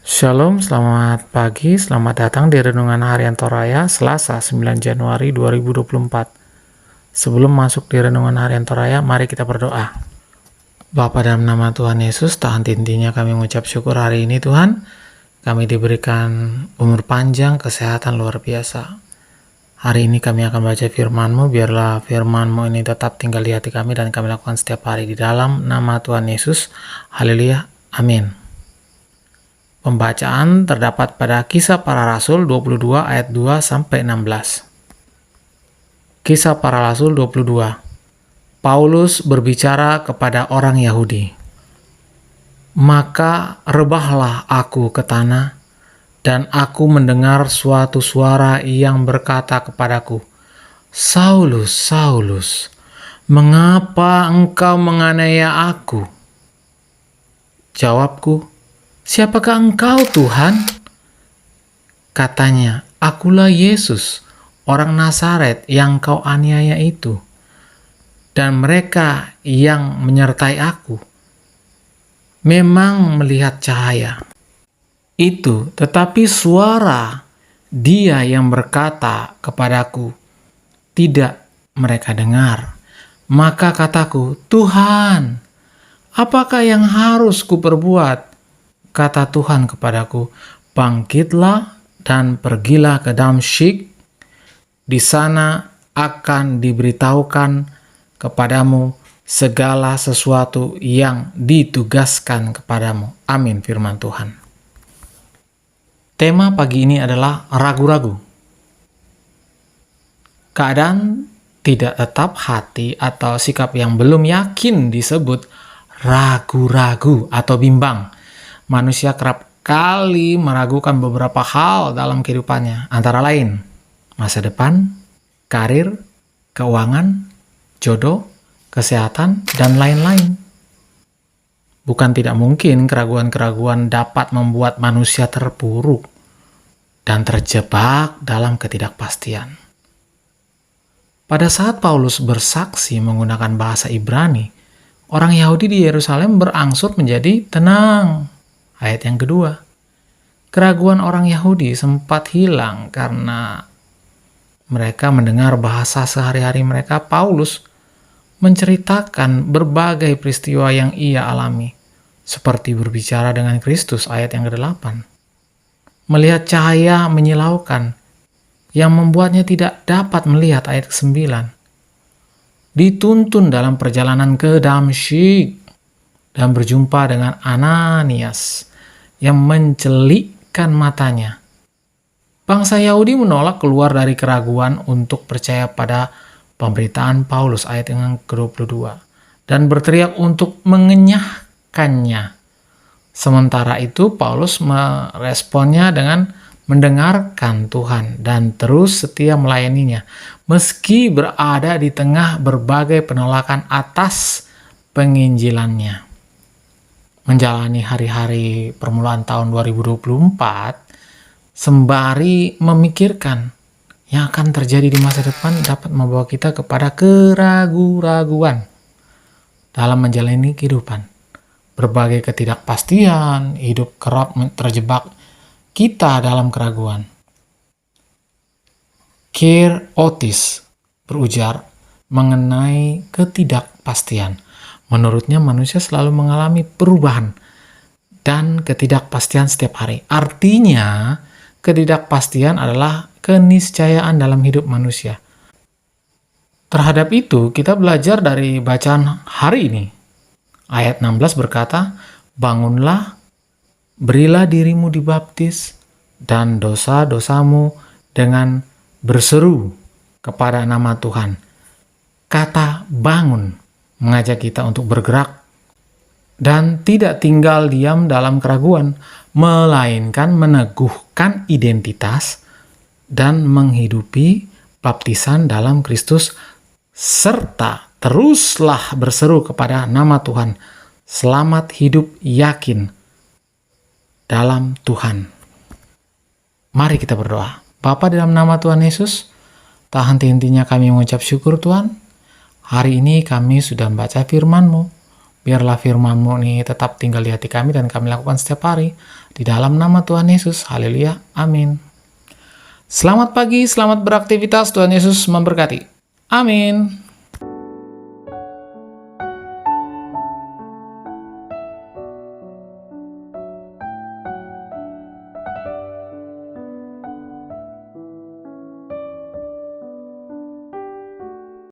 Shalom, selamat pagi, selamat datang di Renungan Harian Toraya, Selasa 9 Januari 2024. Sebelum masuk di Renungan Harian Toraya, mari kita berdoa. Bapa, dalam nama Tuhan Yesus, tak henti-hentinya kami mengucap syukur hari ini Tuhan. Kami diberikan umur panjang, kesehatan luar biasa. Hari ini kami akan baca firman-Mu, biarlah firman-Mu ini tetap tinggal di hati kami dan kami lakukan setiap hari di dalam nama Tuhan Yesus. Haleluya, amin. Pembacaan terdapat pada Kisah Para Rasul 22 ayat 2 sampai 16. Kisah Para Rasul 22. Paulus berbicara kepada orang Yahudi. Maka rebahlah aku ke tanah, dan aku mendengar suatu suara yang berkata kepadaku, Saulus, Saulus, mengapa engkau menganiaya aku? Jawabku, siapakah engkau, Tuhan? Katanya, akulah Yesus, orang Nazaret yang kau aniaya itu. Dan mereka yang menyertai aku memang melihat cahaya itu, tetapi suara dia yang berkata kepadaku tidak mereka dengar. Maka kataku, Tuhan, apakah yang harus kuperbuat? Kata Tuhan kepadaku, bangkitlah dan pergilah ke Damsyik. Di sana akan diberitahukan kepadamu segala sesuatu yang ditugaskan kepadamu. Amin, firman Tuhan. Tema pagi ini adalah ragu-ragu. Keadaan tidak tetap hati atau sikap yang belum yakin disebut ragu-ragu atau bimbang. Manusia kerap kali meragukan beberapa hal dalam kehidupannya, antara lain masa depan, karir, keuangan, jodoh, kesehatan, dan lain-lain. Bukan tidak mungkin keraguan-keraguan dapat membuat manusia terpuruk dan terjebak dalam ketidakpastian. Pada saat Paulus bersaksi menggunakan bahasa Ibrani, orang Yahudi di Yerusalem berangsur menjadi tenang. Ayat yang kedua, keraguan orang Yahudi sempat hilang karena mereka mendengar bahasa sehari-hari mereka. Paulus menceritakan berbagai peristiwa yang ia alami, seperti berbicara dengan Kristus, ayat yang ke-8. Melihat cahaya menyilaukan, yang membuatnya tidak dapat melihat, ayat ke-9. Dituntun dalam perjalanan ke Damsyik, dan berjumpa dengan Ananias, yang mencelikkan matanya. Bangsa Yahudi menolak keluar dari keraguan untuk percaya pada pemberitaan Paulus, ayat yang ke-22, dan berteriak untuk mengenyahkannya. Sementara itu Paulus meresponnya dengan mendengarkan Tuhan dan terus setia melayaninya, meski berada di tengah berbagai penolakan atas penginjilannya. Menjalani hari-hari permulaan tahun 2024, sembari memikirkan yang akan terjadi di masa depan dapat membawa kita kepada keraguan-raguan dalam menjalani kehidupan. Berbagai ketidakpastian, hidup kerap terjebak kita dalam keraguan. Keir Otis berujar mengenai ketidakpastian. Menurutnya manusia selalu mengalami perubahan dan ketidakpastian setiap hari. Artinya, ketidakpastian adalah keniscayaan dalam hidup manusia. Terhadap itu, kita belajar dari bacaan hari ini. Ayat 16 berkata, bangunlah, berilah dirimu dibaptis, dan dosa-dosamu dengan berseru kepada nama Tuhan. Kata bangun mengajak kita untuk bergerak dan tidak tinggal diam dalam keraguan, melainkan meneguhkan identitas dan menghidupi baptisan dalam Kristus, serta teruslah berseru kepada nama Tuhan. Selamat hidup yakin dalam Tuhan. Mari kita berdoa. Bapa, dalam nama Tuhan Yesus, tak henti-hentinya kami mengucap syukur Tuhan. Hari ini kami sudah membaca firman-Mu. Biarlah firman-Mu nih tetap tinggal di hati kami dan kami lakukan setiap hari. Di dalam nama Tuhan Yesus. Haleluya. Amin. Selamat pagi, selamat beraktivitas. Tuhan Yesus memberkati. Amin.